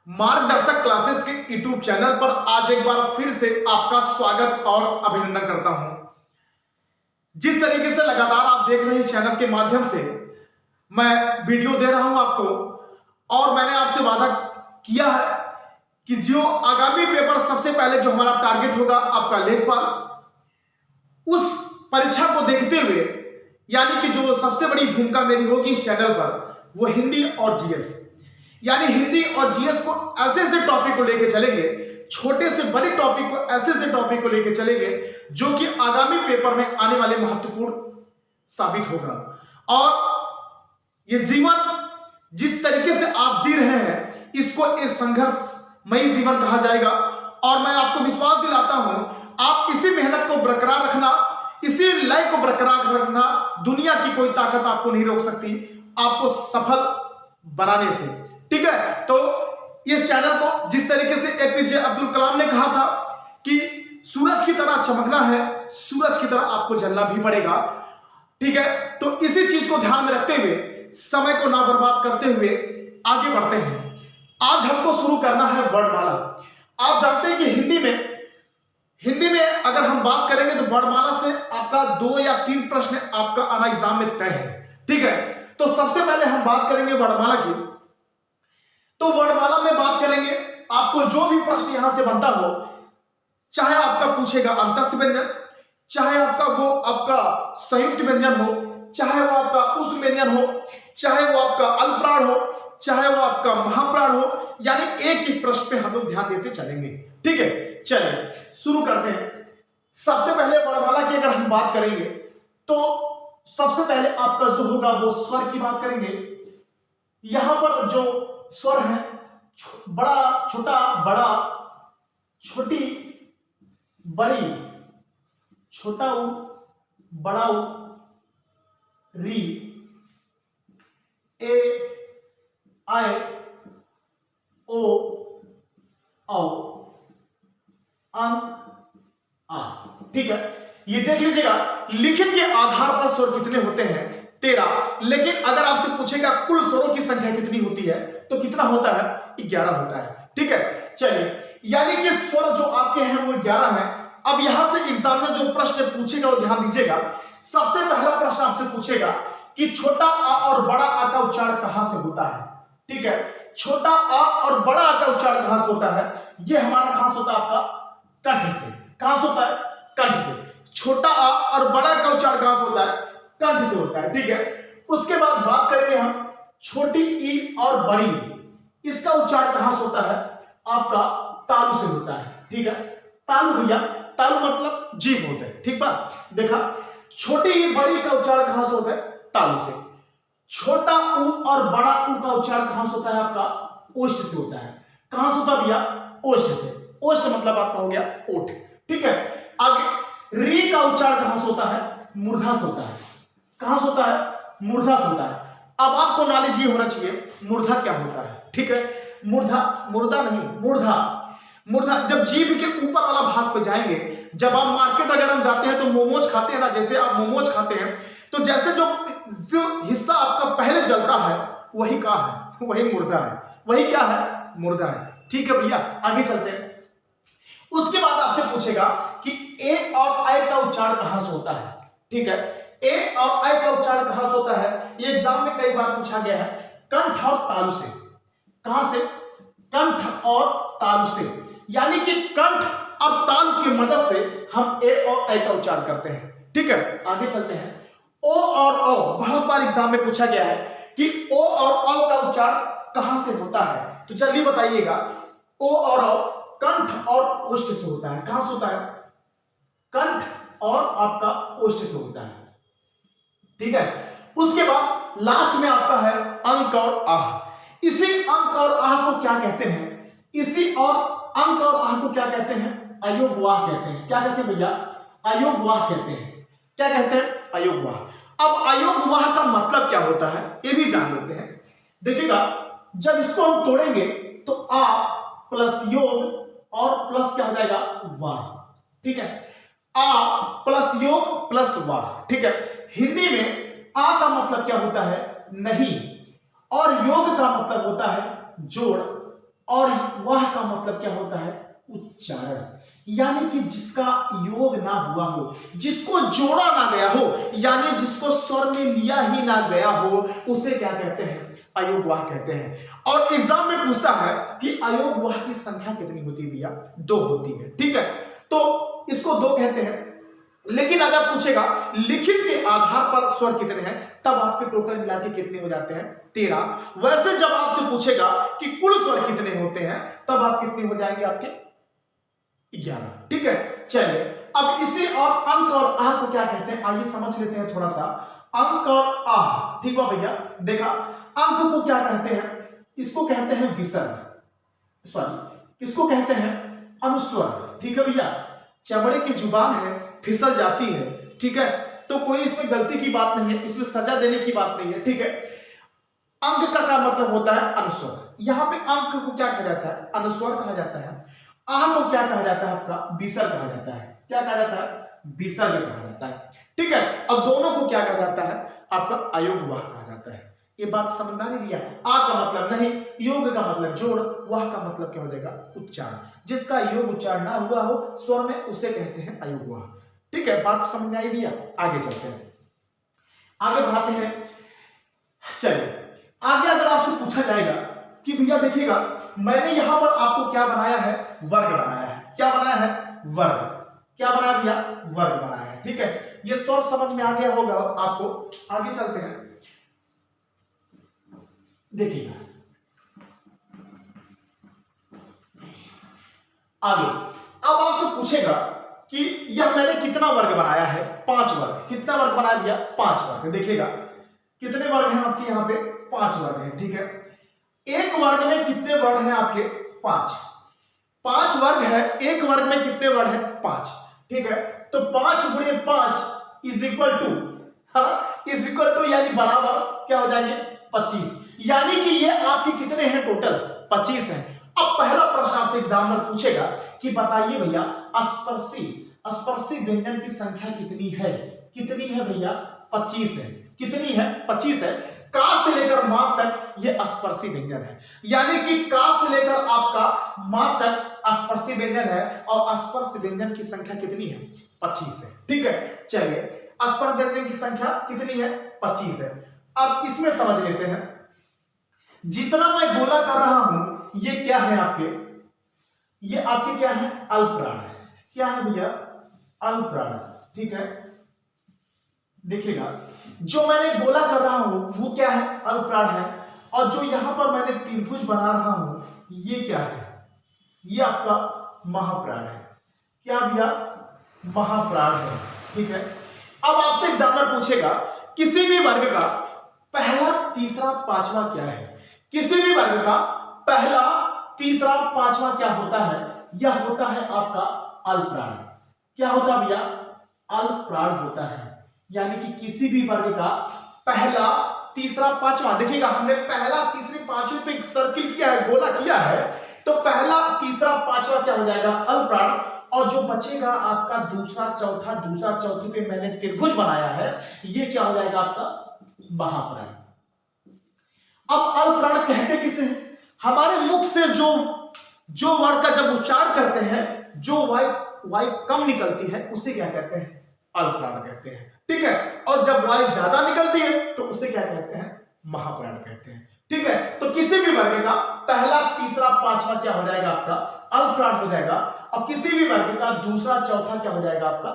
मार्गदर्शक क्लासेस के YouTube channel पर आज एक बार फिर से आपका स्वागत और अभिनंदन करता हूं। जिस तरीके से लगातार आप देख रहे हैं इस चैनल के माध्यम से मैं वीडियो दे रहा हूं आपको, और मैंने आपसे वादा किया है कि जो आगामी पेपर सबसे पहले जो हमारा टारगेट होगा आपका लेखपाल, उस परीक्षा को देखते हुए यानी कि जो सबसे बड़ी भूमिका मेरी होगी इस चैनल पर वो हिंदी और जीएस, यानी हिंदी और जीएस को ऐसे ऐसे टॉपिक को लेकर चलेंगे, छोटे से बड़े टॉपिक को ऐसे ऐसे टॉपिक को लेकर चलेंगे जो कि आगामी पेपर में आने वाले महत्वपूर्ण साबित होगा। और ये जीवन जिस तरीके से आप जी रहे हैं इसको एक संघर्षमयी जीवन कहा जाएगा, और मैं आपको विश्वास दिलाता हूं आप इसी मेहनत को बरकरार रखना, इसी लय को बरकरार रखना, दुनिया की कोई ताकत आपको नहीं रोक सकती आपको सफल बनाने से। ठीक है, तो इस चैनल को जिस तरीके से एपीजे अब्दुल कलाम ने कहा था कि सूरज की तरह चमकना है, सूरज की तरह आपको जलना भी पड़ेगा। ठीक है, तो इसी चीज को ध्यान में रखते हुए समय को ना बर्बाद करते हुए आगे बढ़ते हैं। आज हमको शुरू करना है वर्णमाला। आप जानते हैं कि हिंदी में अगर हम बात करेंगे तो वर्णमाला से आपका 2 या 3 प्रश्न आपका आना एग्जाम में तय है। ठीक है, तो सबसे पहले हम बात करेंगे वर्णमाला की। तो वर्णमाला में बात करेंगे, आपको जो भी प्रश्न यहां से बनता हो, चाहे आपका पूछेगा अंतस्थ व्यंजन, चाहे आपका संयुक्त व्यंजन हो, चाहे वो आपका उष्म व्यंजन हो, चाहे वो आपका अल्पप्राण हो, चाहे वो आपका महाप्राण हो, यानी एक ही प्रश्न पे हम लोग ध्यान देते चलेंगे। ठीक है, चलिए शुरू करते हैं। सबसे पहले वर्णमाला की अगर हम बात करेंगे तो सबसे पहले आपका जो होगा वो स्वर की बात करेंगे। यहां पर जो स्वर है, बड़ा, छोटा, बड़ा, छोटी, बड़ी, छोटा उ, बड़ा उ, री, ए, आए, ओ, औ, अंक, आ। ठीक है, ये देख लीजिएगा लिखित के आधार पर स्वर कितने होते हैं 13, लेकिन अगर आपसे पूछेगा कुल स्वरों की संख्या कितनी होती है तो कितना होता है 11 होता है। ठीक है, चलिए, यानी कि स्वर जो आपके हैं वो 11 है। अब यहां से एग्जाम में जो प्रश्न पूछेगा वो ध्यान दीजिएगा। सबसे पहला प्रश्न आपसे पूछेगा कि छोटा आ और बड़ा आ का उच्चारण कहां से होता है। ठीक है, छोटा आ और बड़ा आ का उच्चारण कहां से होता है, ये हमारा कहां से होता है आपका कंठ से। कहां से होता है, कंठ से। छोटा आ और बड़ा का उच्चारण कहां से होता है, कंठ से होता है। ठीक है, उसके बाद बात करेंगे हम छोटी ई और बड़ी ई, इसका उच्चारण कहां से होता है, आपका तालु से होता है। ठीक है, तालु भैया, तालु मतलब जीभ होता है। ठीक बात, देखा, छोटी ई बड़ी का उच्चारण कहां से होता है, तालु से। छोटा ऊ और बड़ा ऊ का उच्चारण कहां से होता है, आपका ओष्ठ से होता है। कहां से होता है भैया, ओष्ठ से। ओष्ठ मतलब आपका हो गया ओठ। ठीक है, आगे री का उच्चारण कहां से होता है, मूर्धा से होता है। कहां से होता है, मूर्धा से होता है। अब आपको नॉलेज ये होना चाहिए मूर्धा क्या होता है। ठीक है, मुर्दा नहीं, मूर्धा जब जीभ के ऊपर वाला भाग पे जाएंगे, जब आप मार्केट अगर हम जाते हैं तो मोमोज खाते हैं ना, जैसे आप मोमोज खाते हैं तो जैसे जो हिस्सा आपका पहले जलता है वही क्या है, वही मुर्दा है। वही क्या है, मुर्दा है। ठीक है भैया, आगे चलते हैं। उसके बाद आपसे पूछेगा कि ए और आई का उच्चारण कहां से होता है। ठीक है, ए और आई का उच्चारण कहां से होता है, ये एग्जाम में कई बार पूछा गया है, कंठ और तालु से। कहां से, कंठ और तालु से, यानी कि कंठ और तालु की मदद से हम ए और आई का उच्चारण करते हैं। ठीक है, आगे चलते हैं। ओ और औ, बहुत बार एग्जाम में पूछा गया है कि ओ और औ का उच्चारण कहां से होता है, तो जल्दी बताइएगा। ओ और औ कंठ और ओष्ठ से होता है। कहां से होता है, कंठ और आपका ओष्ठ से होता है। ठीक है, उसके बाद लास्ट में आपका है अंक और आह। इसी अंक और आह को क्या कहते हैं, इसी और अंक और आह को क्या कहते हैं, अयोगवाह कहते हैं। क्या कहते हैं भैया, अयोगवाह कहते हैं। क्या कहते हैं, अयोगवाह। अब अयोगवाह का मतलब क्या होता है ये भी जान लेते हैं। देखिएगा, जब इसको हम तोड़ेंगे तो आ प्लस योग और प्लस क्या हो जाएगा, वाह। ठीक है, आ प्लस योग प्लस वाह। ठीक है, हिंदी में आ का मतलब क्या होता है, नहीं, और योग का मतलब होता है जोड़, और वह का मतलब क्या होता है? उच्चारण। यानी कि जिसका योग ना हुआ हो, जिसको जोड़ा ना गया हो, यानी जिसको स्वर में लिया ही ना गया हो, उसे क्या कहते हैं? अयोगवाह कहते हैं। और एग्जाम में पूछता है कि अयोगवाह की संख्या कितनी होती है भैया? 2 होती है। ठीक है, तो इसको 2 कहते हैं। लेकिन अगर पूछेगा लिखित के आधार पर स्वर कितने हैं, तब आपके टोटल मिला के कितने हो जाते हैं? 13। वैसे जब आपसे पूछेगा कि कुल स्वर कितने होते हैं, तब आप कितने हो जाएंगे? आपके 11। ठीक है, चलिए अब इसे और अंक और आह को क्या कहते हैं, आइए समझ लेते हैं थोड़ा सा। अंक और आह, ठीक है भैया। देखा, अंक को क्या कहते हैं? इसको कहते हैं विसर्ग, सॉरी इसको कहते हैं अनुस्वर। ठीक है भैया, चमड़े की जुबान है, फिसल जाती है। ठीक है, तो कोई इसमें गलती की बात नहीं है, इसमें सजा देने की बात नहीं है। ठीक है, अंक का क्या मतलब होता है? अनुस्वर। यहां पे अंक को क्या कहा जाता है? अनुस्वर कहा जाता है। आह को क्या कहा जाता है? आपका विसर्ग कहा जाता है। क्या कहा जाता है? विसर्ग कहा जाता है। ठीक है, और दोनों को क्या कहा जाता है? आपका अयोगवाह कहा जाता है। ये बात समझ में आ रही है? आ का मतलब नहीं, योग का मतलब जोड़, वाह का मतलब क्या हो जाएगा? उच्चारण। जिसका योग उच्चारण ना हुआ हो स्वर में, उसे कहते हैं अयोगवाह। ठीक है, बात समझ में आई भैया? आगे चलते हैं, आगे बढ़ाते हैं। चलिए आगे अगर आपसे पूछा जाएगा कि भैया देखिएगा, मैंने यहां पर आपको क्या बनाया है? वर्ग बनाया है। क्या बनाया है? वर्ग। क्या बनाया भैया? वर्ग बनाया है। ठीक है, ये स्वर समझ में आ गया होगा आपको। आगे चलते हैं, देखिएगा आगे। अब आपसे पूछेगा कि यह मैंने कितना वर्ग बनाया है? 5 वर्ग। कितना वर्ग बनाया भैया? 5 वर्ग। देखिएगा कितने वर्ग हैं आपके? यहाँ पे 5 वर्ग हैं। ठीक है, एक वर्ग में कितने वर्ग हैं आपके? 5। 5 वर्ग है, एक वर्ग में कितने वर्ग हैं? 5। ठीक है, तो 5 गुणे 5 is equal to, is equal to यानी बराबर क्या हो जाएंगे? 25। यानी कि ये आपके कितने हैं टोटल? 25 हैं। अब पहला प्रश्न आपसे एग्जामिनर पूछेगा कि बताइए भैया स्पर्शी व्यंजन की संख्या कितनी है? कितनी है भैया? 25 है। कितनी है? 25 है। का से लेकर मां तक ये स्पर्शी व्यंजन है। यानी कि का से लेकर आपका मां तक स्पर्शी व्यंजन है, और स्पर्श व्यंजन की संख्या कितनी है? 25 है। ठीक है, चलिए स्पर्श व्यंजन की संख्या कितनी है? 25 है। अब इसमें समझ लेते हैं, जितना मैं गोला कर रहा हूं ये क्या है आपके? ये आपके क्या है? अल्पप्राण है। क्या है भैया? अल्पप्राण। ठीक है, देखिएगा जो मैंने गोला कर रहा हूं वो क्या है? अल्पप्राण है। और जो यहां पर मैंने त्रिभुज बना रहा हूं ये क्या है? ये आपका महाप्राण है। क्या भैया? महाप्राण है। ठीक है, अब आपसे एग्जामिनर पूछेगा किसी भी वर्ग का पहला, तीसरा, पांचवा क्या है? किसी भी वर्ग का पहला, तीसरा, पांचवा क्या होता है? यह होता है आपका अल्पप्राण। क्या होता है भैया? अल्पप्राण होता है। यानी कि किसी भी वर्ग का पहला, तीसरा, पांचवा, देखिएगा हमने पहला, तीसरी, पांचवी पे सर्किल किया है, गोला किया है, तो पहला, तीसरा, पांचवा क्या हो जाएगा? अल्पप्राण। और जो बचेगा आपका दूसरा, चौथा, दूसरा, चौथी पे मैंने त्रिभुज बनाया है, ये क्या हो जाएगा? आपका महाप्राण। अब अल्पप्राण कहते किसे हैं? हमारे मुख से जो वर्ग का जब उच्चार करते हैं, जो वायु कम निकलती है उसे क्या कहते हैं? अल्पप्राण कहते हैं। ठीक है, और जब वायु ज्यादा निकलती है तो उसे क्या कहते हैं? महाप्राण कहते हैं। ठीक है, तो किसी भी वर्ग का पहला, तीसरा, पांचवा क्या हो जाएगा? आपका अल्पप्राण हो जाएगा। और किसी भी वर्ग का दूसरा, चौथा क्या हो जाएगा? आपका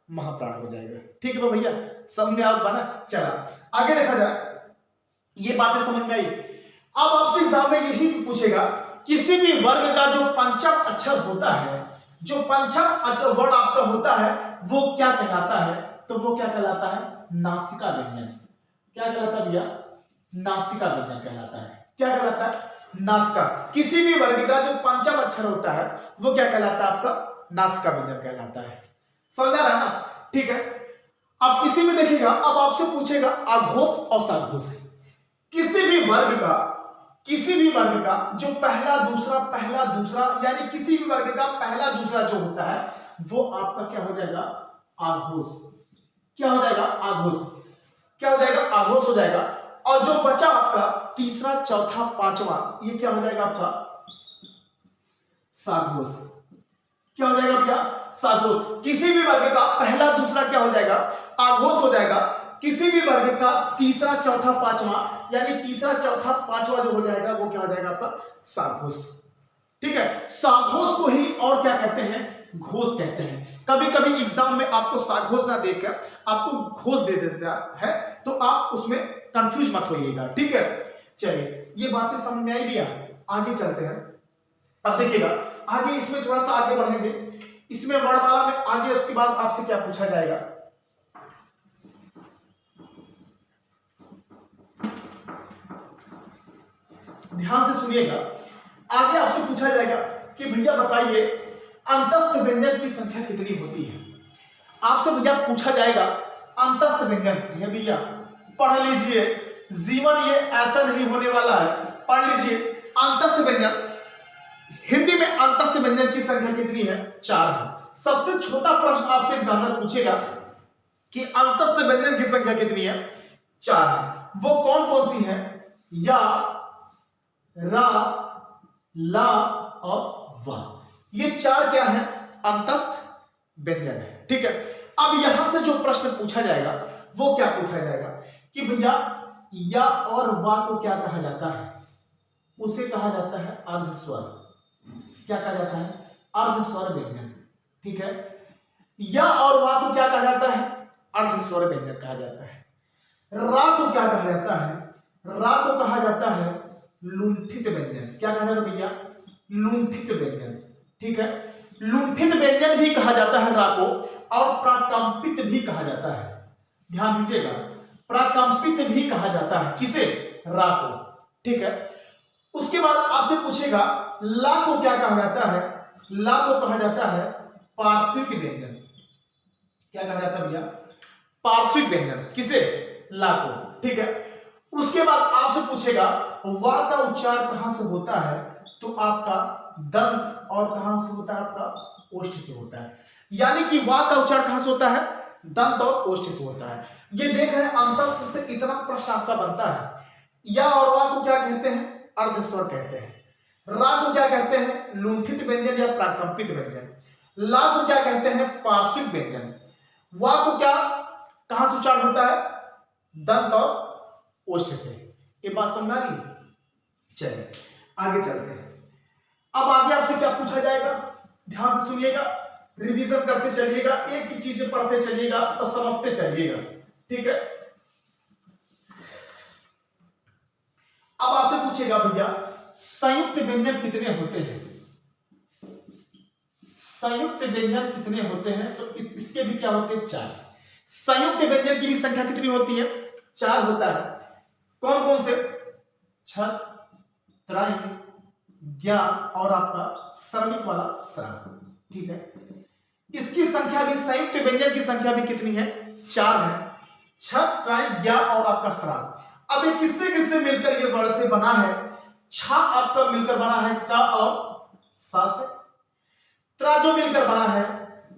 महाप्राण हो जाएगा। ठीक है भैया, समझ आ बना? चला आगे देखा जाए, ये बातें समझ में आई। अब आपसे एग्जाम में यही पूछेगा किसी भी वर्ग का जो पंचम अक्षर होता है, जो पंचम अक्षर वर्ड आपका होता है वो क्या कहलाता है? तो वो क्या कहलाता है? नासिका व्यंजन। क्या कहलाता है भैया? नासिका व्यंजन कहलाता है। क्या कहलाता है? नासिका। किसी भी वर्ग का जो पंचम अक्षर होता है वो क्या कहलाता है? आपका नासिका व्यंजन कहलाता है। समझ आ रहा है ना? ठीक है, अब इसी में देखिएगा, अब आपसे पूछेगा आघोष और सघोष। किसी भी वर्ग का जो पहला, दूसरा यानी किसी भी वर्ग का पहला, दूसरा जो होता है वो आपका क्या हो जाएगा? आघोष। क्या हो जाएगा? आघोष। क्या हो जाएगा? आघोष हो जाएगा। और जो बचा आपका तीसरा, चौथा, पांचवा, ये क्या हो जाएगा? आपका साघोष। क्या हो जाएगा भैया? साघोष। किसी भी वर्ग का पहला दूसरा क्या हो जाएगा? आघोष हो जाएगा। किसी भी वर्ग का तीसरा चौथा पांचवा, यानी तीसरा चौथा पांचवा जो हो जाएगा वो क्या हो जाएगा आपका? साघोष। ठीक है, साघोष को ही और क्या कहते हैं? घोष कहते हैं। कभी कभी एग्जाम में आपको साघोष ना देकर आपको घोष दे देता है, तो आप उसमें कंफ्यूज मत होइएगा। ठीक है, चलिए ये बातें समझ में आई भैया। आगे चलते हैं। अब देखिएगा आगे, इसमें थोड़ा सा आगे बढ़ेंगे। इसमें वर्णमाला में आगे उसके बाद आपसे क्या पूछा जाएगा? ध्यान से सुनिएगा। आगे आपसे पूछा जाएगा कि भैया बताइए अंतस्थ व्यंजन की संख्या कितनी होती है। आपसे भैया पूछा जाएगा अंतस्थ व्यंजन। भैया पढ़ लीजिए, जीवन ये ऐसा नहीं होने वाला है, पढ़ लीजिए। अंतस्थ व्यंजन, हिंदी में अंतस्थ व्यंजन की संख्या कितनी है? 4 है। सबसे छोटा प्रश्न आपसे एग्जामिनर पूछेगा कि अंतस्थ व्यंजन की संख्या कितनी है? 4 है। वो कौन कौन सी है? या, रा, ला और वा। ये 4 क्या है? अंतस्थ व्यंजन है। ठीक है, अब यहां से जो प्रश्न पूछा जाएगा वो क्या पूछा जाएगा कि भैया या और वा को क्या कहा जाता है? उसे कहा जाता है अर्धस्वर। क्या कहा जाता है? अर्धस्वर व्यंजन। ठीक है, या और वा को क्या कहा जाता है? अर्धस्वर व्यंजन कहा जाता है। रा को क्या कहा जाता है? रा को कहा जाता है लुंठित व्यंजन। क्या कहा जाता है भैया? लुंठित व्यंजन। ठीक है, लुंठित व्यंजन भी कहा जाता है रा को, और प्राकंपित भी कहा जाता है। ध्यान दीजिएगा, प्राकंपित भी कहा जाता है। किसे? रा को। ठीक है, उसके बाद आपसे पूछेगा ला को क्या कहा जाता है? ला को कहा जाता है पार्श्विक व्यंजन। क्या कहा जाता है भैया? पार्श्विक व्यंजन। किसे? ला को। ठीक है, उसके बाद आपसे पूछेगा वा का उच्चार कहां से होता है? तो आपका दंत, और कहां से होता है? आपका ओष्ठ से होता है। यानी कि वा का उच्चार कहां से होता है? दंत और ओष्ठ से होता है। ये देख रहे हैं, अंतस्थ से इतना प्रश्न आपका बनता है। या और वा को क्या कहते हैं? अर्धस्वर कहते हैं। रा को क्या कहते हैं? लुंठित व्यंजन या प्राकंपित व्यंजन। ला को क्या कहते हैं? पार्श्विक व्यंजन। वा को क्या कहां से उच्चारण होता है? दंत और ओष्ठ से। ये बात समझ आ रही? चलिए आगे चलते हैं। अब आगे आपसे क्या पूछा जाएगा? ध्यान से सुनिएगा, रिवीजन करते चलिएगा, एक एक चीजें पढ़ते चलिएगा और समझते चलिएगा। ठीक है, अब आपसे पूछेगा भैया संयुक्त व्यंजन कितने होते हैं? संयुक्त व्यंजन कितने होते हैं? तो इसके भी क्या होते हैं? 4। संयुक्त व्यंजन की भी संख्या कितनी होती है? 4 होता है। कौन कौन से? छत, त्राई, ज्ञा और आपका श्रमिक वाला श्राम। ठीक है, इसकी संख्या भी, संयुक्त व्यंजन की संख्या भी कितनी है? 4 है। छत, त्राई, ज्ञा और आपका श्राम। अब ये किससे किससे मिलकर ये वर्ण से बना है? छा आपका मिलकर बना है का और सा से। त्रा जो मिलकर बना है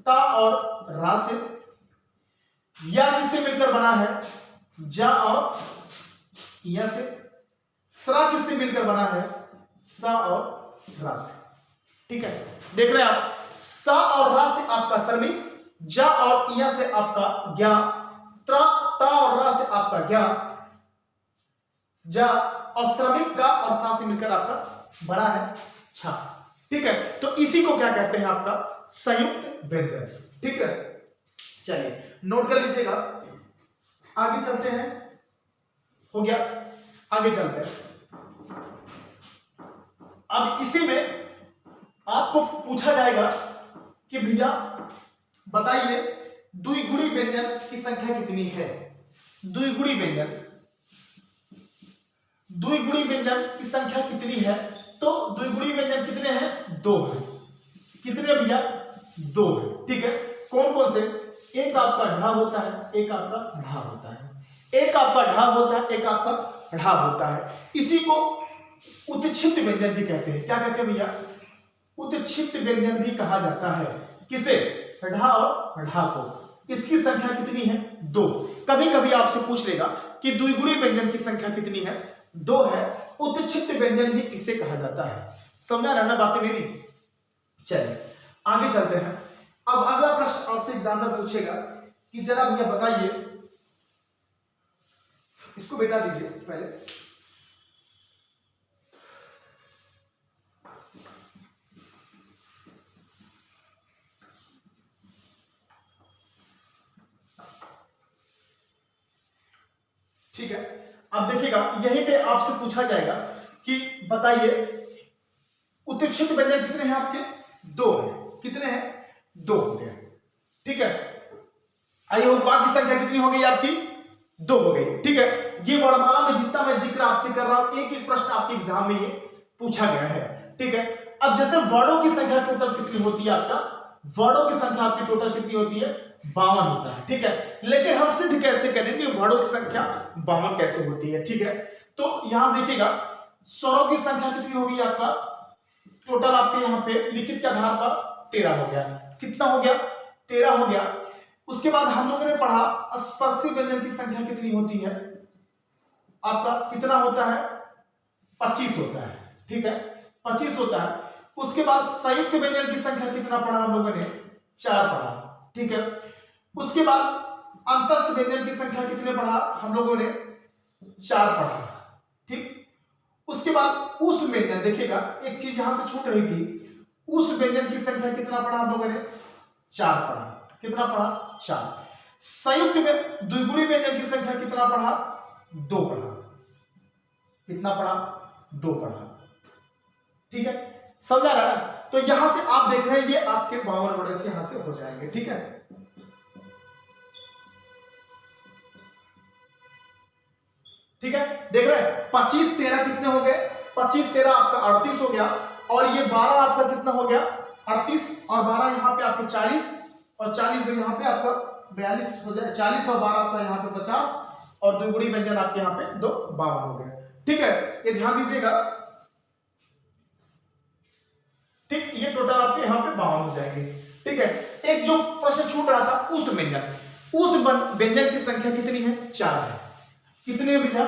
ता और रा से। या किससे मिलकर बना है? जा और या से। स्रा किससे मिलकर बना है? सा और रा से। ठीक है, देख रहे हैं आप, सा और रा से आपका श्रमिक, जा और या से आपका ज्ञा, त्रा ता और रा से आपका ज्ञा, जा और श्रमिक का और सा से मिलकर आपका बड़ा है छा। ठीक है, तो इसी को क्या कहते हैं? आपका संयुक्त व्यंजन। ठीक है, चलिए नोट कर लीजिएगा। आगे चलते हैं। हो गया, आगे चलते हैं। अब इसी में आपको पूछा जाएगा कि भैया बताइए द्विगुणी व्यंजन की संख्या कितनी है? द्विगुणी व्यंजन, द्विगुणी व्यंजन की संख्या कितनी है? तो द्विगुणी व्यंजन कितने हैं? 2 है। कितने भैया? 2 है। ठीक है, कौन कौन से? एक आपका ढा होता है, एक आपका ढा होता है। एक आपका ढा होता है, एक आपका ढा होता है। इसी को उत्क्षिप्त व्यंजन भी कहते हैं। क्या कहते हैं भैया? उत्क्षिप्त व्यंजन भी कहा जाता है। किसे? ढा और ढा को। इसकी संख्या कितनी है? 2। कभी कभी आपसे पूछ लेगा कि द्विगुणी व्यंजन की संख्या कितनी है? 2 है। उत्क्षिप्त व्यंजन भी इसे कहा जाता है। समझा रहना बातें मेरी? चलिए आगे चलते हैं। अब अगला प्रश्न आपसे एग्जामिनर पूछेगा कि जरा भैया बताइए, इसको बेटा दीजिए पहले। ठीक है, अब देखिएगा यहीं पे आपसे पूछा जाएगा कि बताइए उत्क्षेप व्यंजन कितने हैं आपके? 2 है। कितने हैं? 2 होते हैं। ठीक है, आइए और बाकी संख्या कितनी हो गई आपकी? 2 हो गई। ठीक है, ये वर्णमाला में जितना मैं जिक्र आपसे कर रहा हूं, एक एक प्रश्न आपके एग्जाम में ये पूछा गया है। ठीक है, अब जैसे वर्णों की संख्या टोटल कितनी होती है आपका? वर्णों की संख्या आपकी टोटल कितनी होती है? 52 होता है। ठीक है, लेकिन हम सिद्ध कैसे करेंगे वर्णों की संख्या 52 कैसे होती है? ठीक है, तो यहां देखिएगा स्वरों की संख्या कितनी होगी आपका? टोटल आपके यहाँ पे लिखित के आधार पर 13 हो गया। कितना हो गया? 13 हो गया। उसके बाद हम लोगों ने पढ़ा स्पर्शी व्यंजन की संख्या कितनी होती है आपका? कितना होता है? 25 होता है। ठीक है, 25 होता है। उसके बाद संयुक्त व्यंजन की संख्या कितना पढ़ा हम लोगों ने? 4 पढ़ा। ठीक है, उसके बाद अंतस्थ व्यंजन की संख्या कितने पढ़ा हम लोगों ने? 4 पढ़ा। ठीक, उसके बाद उस व्यंजन, देखिएगा एक चीज यहां से छूट रही थी, उस व्यंजन की संख्या कितना पढ़ा हम लोगों ने? 4 पढ़ा। कितना पढ़ा? 4। संयुक्त में द्विगुणी व्यंजन की संख्या कितना पढ़ा? 2 पढ़ा। कितना पढ़ा? 2 पढ़ा। ठीक है, समझा रहा है? तो यहां से आप देख रहे हैं ये आपके 52 बड़े से यहां से हो जाएंगे। ठीक है, ठीक है, देख रहे हैं 25 13 कितने हो गए? 25 13 आपका 38 हो गया, और ये 12 आपका कितना हो गया? 38, और 12 यहाँ पे आपके 40, और 40 तो यहाँ पे आपका 42 हो गया। 40 और 12 आपका यहाँ पे 50, और द्विगुणी व्यंजन आपके यहाँ पे 2 52 हो गए। ठीक है, ये ध्यान दीजिएगा। ठीक, ये टोटल आपके यहाँ पे 52 हो जाएंगे। ठीक है, एक जो प्रश्न छूट रहा था उस व्यंजन, उस व्यंजन की संख्या कितनी है? 4 है। कितने भैया?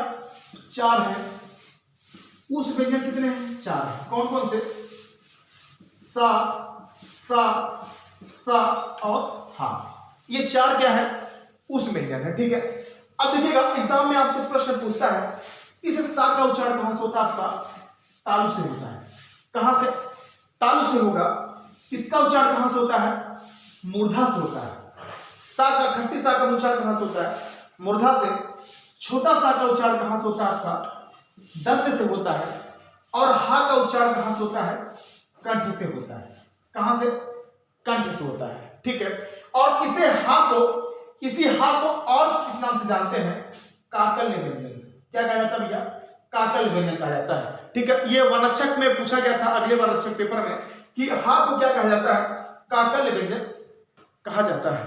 4 है। उस व्यंजन कितने हैं? 4 है। कौन कौन से? सा, सा, सा और हा। ये 4 क्या है? उस व्यंजन है। ठीक है, अब देखिएगा एग्जाम में आपसे प्रश्न पूछता है इस सा का उच्चारण कहां से होता है आपका? तालु से होता है। कहां से? तालु से होगा। इसका उच्चारण कहां से होता है? मूर्धा से होता है। सा का, खट्टी सा का उच्चारण कहां से होता है? मूर्धा से। छोटा सा का उच्चारण कहां से होता है आपका? दंत से होता है। और हा का उच्चारण कहां से होता है? कंठ से होता है। कहां से? कंठ से होता है। ठीक है, और इसी हा को और किस नाम से जानते हैं? काकल्य व्यंजन। क्या कहा जाता है भैया? काकल्य व्यंजन कहा जाता है। ठीक है, ये वानच्छक में पूछा गया था अगले वानच्छक पेपर में कि हा को क्या कहा जाता है? काकल्य व्यंजन कहा जाता है।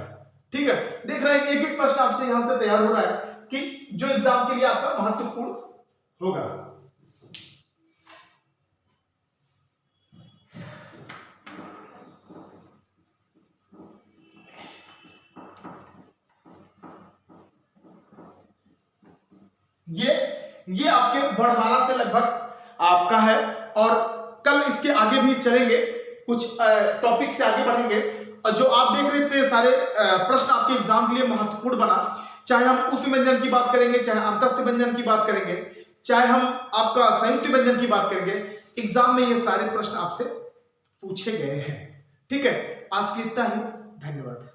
ठीक है, देख रहे हैं एक एक प्रश्न आपसे यहां से तैयार हो रहा है कि जो एग्जाम के लिए आपका महत्वपूर्ण होगा। ये आपके वर्णमाला से लगभग आपका है, और कल इसके आगे भी चलेंगे, कुछ टॉपिक से आगे बढ़ेंगे। और जो आप देख रहे थे सारे प्रश्न आपके एग्जाम के लिए महत्वपूर्ण बना, चाहे हम उस व्यंजन की बात करेंगे, चाहे अंतस्थ व्यंजन की बात करेंगे, चाहे हम आपका संयुक्त व्यंजन की बात करेंगे, एग्जाम में ये सारे प्रश्न आपसे पूछे गए हैं। ठीक है, आज के इतना ही, धन्यवाद।